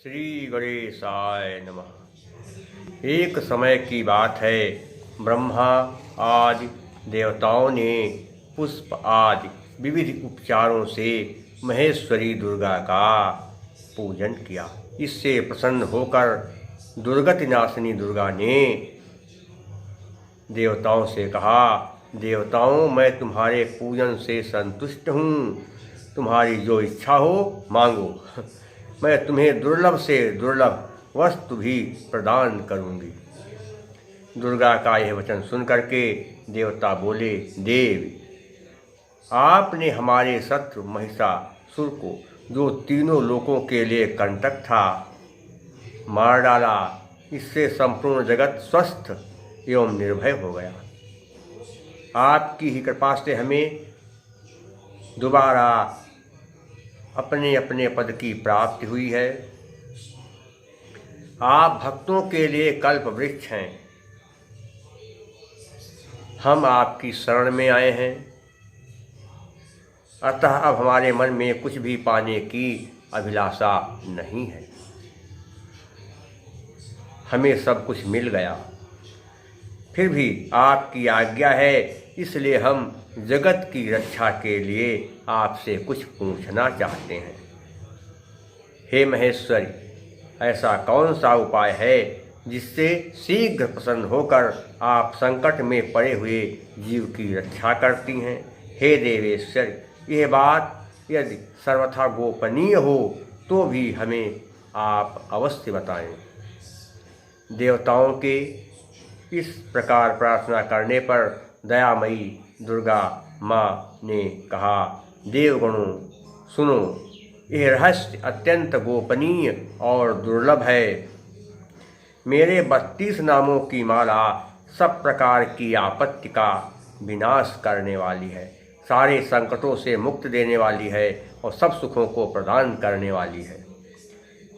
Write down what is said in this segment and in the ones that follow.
श्री गणेशाय नमः। एक समय की बात है, ब्रह्मा आदि देवताओं ने पुष्प आदि विविध उपचारों से महेश्वरी दुर्गा का पूजन किया। इससे प्रसन्न होकर दुर्गति नाशिनी दुर्गा ने देवताओं से कहा, देवताओं, मैं तुम्हारे पूजन से संतुष्ट हूँ। तुम्हारी जो इच्छा हो मांगो, मैं तुम्हें दुर्लभ से दुर्लभ वस्तु भी प्रदान करूँगी। दुर्गा का यह वचन सुनकर के देवता बोले, देव, आपने हमारे शत्रु महिषासुर को, जो तीनों लोकों के लिए कंटक था, मार डाला। इससे संपूर्ण जगत स्वस्थ एवं निर्भय हो गया। आपकी ही कृपा से हमें दोबारा अपने अपने पद की प्राप्ति हुई है। आप भक्तों के लिए कल्प वृक्ष हैं। हम आपकी शरण में आए हैं, अतः अब हमारे मन में कुछ भी पाने की अभिलाषा नहीं है। हमें सब कुछ मिल गया, फिर भी आपकी आज्ञा है, इसलिए हम जगत की रक्षा के लिए आपसे कुछ पूछना चाहते हैं। हे महेश्वरी, ऐसा कौन सा उपाय है जिससे शीघ्र प्रसन्न होकर आप संकट में पड़े हुए जीव की रक्षा करती हैं? हे देवेश्वर, यह बात यदि सर्वथा गोपनीय हो तो भी हमें आप अवश्य बताएं। देवताओं के इस प्रकार प्रार्थना करने पर दयामयी दुर्गा माँ ने कहा, देवगणों सुनो, यह रहस्य अत्यंत गोपनीय और दुर्लभ है। मेरे 32 नामों की माला सब प्रकार की आपत्ति का विनाश करने वाली है, सारे संकटों से मुक्त देने वाली है और सब सुखों को प्रदान करने वाली है।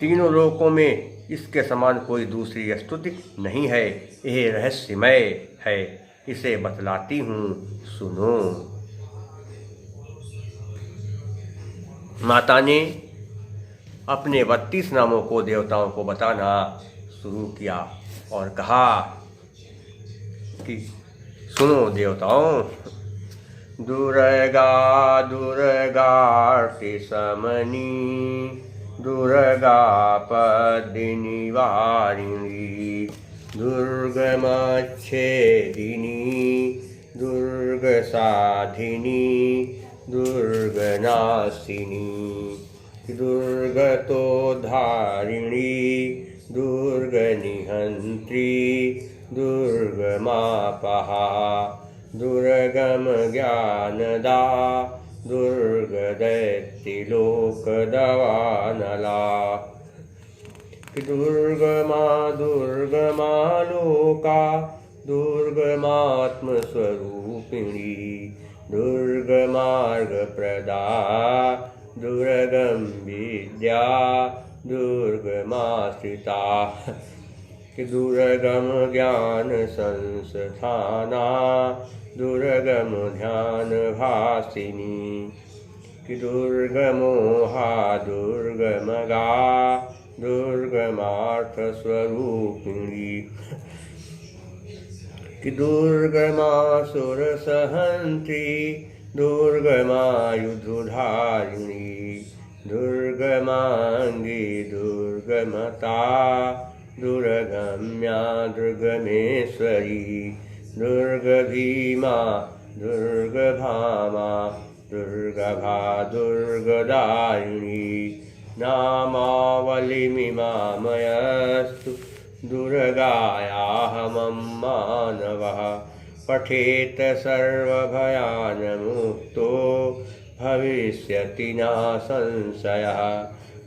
तीनों लोकों में इसके समान कोई दूसरी स्तुति नहीं है। यह रहस्यमय है, इसे बतलाती हूँ, सुनो। माता ने अपने 32 नामों को देवताओं को बताना शुरू किया और कहा कि सुनो देवताओं, दुर्गा दुर्गार्ति समनी, दुर्गा पद्मिनी वारिणी, दुर्गमच्छेदिनी, दुर्गसाधिनी, दुर्गनाशिनी, दुर्गतोद्धारिणी, दुर्गनिहन्त्री, दुर्गमापहा, दुर्गमज्ञानदा, दुर्गदैत्यलोकदवानला, दुर्गमा दुर्गमा लोका, दुर्गमात्मस्वरूपिणी, दुर्गमार्गप्रदा, दुर्गम विद्या, दुर्गमाश्रिता, दुर्गम ज्ञान संस्थाना, दुर्गम ध्यान भासिनी, दुर्गमोहा दुर्गमगा, दुर्गमार्थस्वरूपिणी, दुर्गमासुरसहन्त्री, दुर्गमायुधधारिणी, दुर्गमांगी दुर्गमता, दुर्गम्या दुर्गमेश्वरी, दुर्गभीमा दुर्गभामा, दुर्गभा दुर्गदारिणी, नामावलिमिमामयस्तु दुर्गायाहमं मानवः, पठेत सर्वभयान्मुक्तो भविष्यति न संशयः।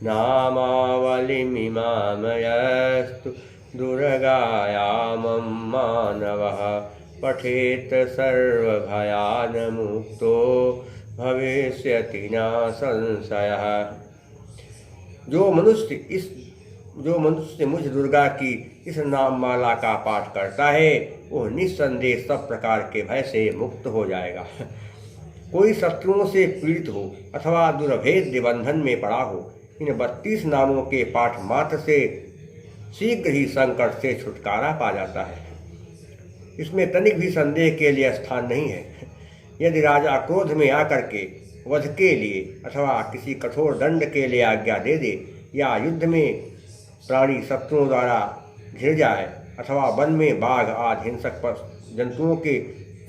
नामावलिमिमामयस्तु दुर्गायामं मानवः, पठेत सर्वभयान्मुक्तो भविष्यति न संशयः। जो मनुष्य मुझ दुर्गा की इस नाम माला का पाठ करता है, वो निस्संदेह सब प्रकार के भय से मुक्त हो जाएगा। कोई शत्रुओं से पीड़ित हो अथवा दुर्भेद्य बंधन में पड़ा हो, इन 32 नामों के पाठ मात्र से शीघ्र ही संकट से छुटकारा पा जाता है। इसमें तनिक भी संदेह के लिए स्थान नहीं है। यदि राजा क्रोध में आकर के वध के लिए अथवा किसी कठोर दंड के लिए आज्ञा दे दे, या युद्ध में प्राणी शत्रुओं द्वारा घिर जाए, अथवा वन में बाघ आदि हिंसक जंतुओं के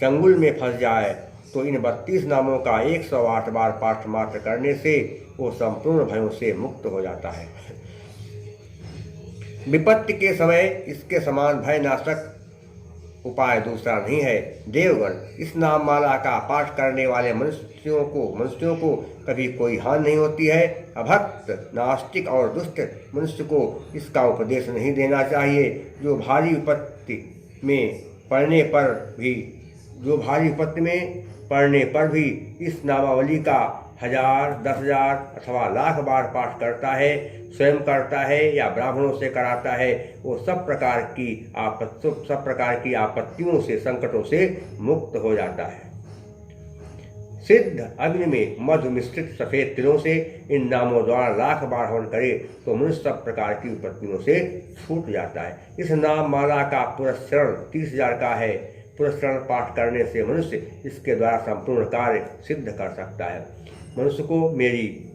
चंगुल में फंस जाए, तो इन 32 नामों का 108 बार पाठ मात्र करने से वो संपूर्ण भयों से मुक्त हो जाता है। विपत्ति के समय इसके समान भयनाशक उपाय दूसरा नहीं है। देवगण, इस नाम माला का पाठ करने वाले मनुष्यों को कभी कोई हानि नहीं होती है। अभक्त, नास्तिक और दुष्ट मनुष्य को इसका उपदेश नहीं देना चाहिए। जो भारी विपत्ति में पड़ने पर भी इस नामावली का 1000, 10,000 अथवा लाख बार पाठ करता है, स्वयं करता है या ब्राह्मणों से कराता है, वो सब प्रकार की आपत्तियों से, संकटों से मुक्त हो जाता है। सिद्ध अग्नि में मधु मिश्रित सफेद तिलों से इन नामों द्वारा लाख बार हवन करे तो मनुष्य सब प्रकार की विपत्तियों से छूट जाता है। इस नाम माला का पुरस्करण 30,000 का है। पुरस्करण पाठ करने से मनुष्य इसके द्वारा संपूर्ण कार्य सिद्ध कर सकता है। मनुष्य को मेरी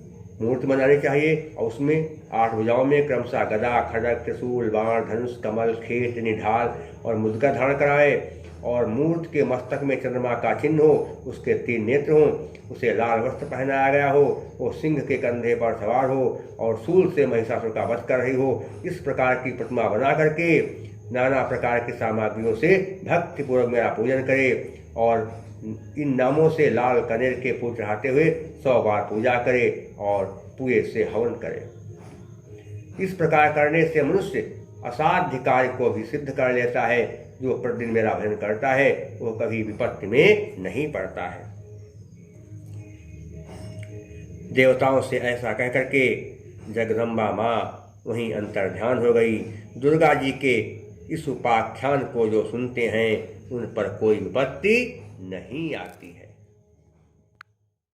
मूर्ति बनानी चाहिए और उसमें 8 भुजाओं में क्रमशः गदा, खड्ग, त्रिशूल, बाण, धनुष, कमल, खेत, निढाल और मुद्गा धारण कराए, और मूर्ति के मस्तक में चंद्रमा का चिन्ह हो, उसके 3 नेत्र हों, उसे लाल वस्त्र पहनाया गया हो, वो सिंह के कंधे पर सवार हो और शूल से महिषासुर का वध कर रही हो। इस प्रकार की प्रतिमा बना करके नाना प्रकार की सामग्रियों से भक्तिपूर्वक मेरा पूजन करे और इन नामों से लाल कनेर के फूल चढ़ाते हुए 100 बार पूजा करे और पूरे से हवन करे। इस प्रकार करने से मनुष्य असाध्य कार्य को भी सिद्ध कर लेता है। जो प्रतिदिन मेरा भजन करता है वो कभी विपत्ति में नहीं पड़ता है। देवताओं से ऐसा कह करके जगदम्बा माँ वहीं अंतर्ध्यान हो गई। दुर्गा जी के इस उपाख्यान को जो सुनते हैं उन पर कोई विपत्ति नहीं आती है।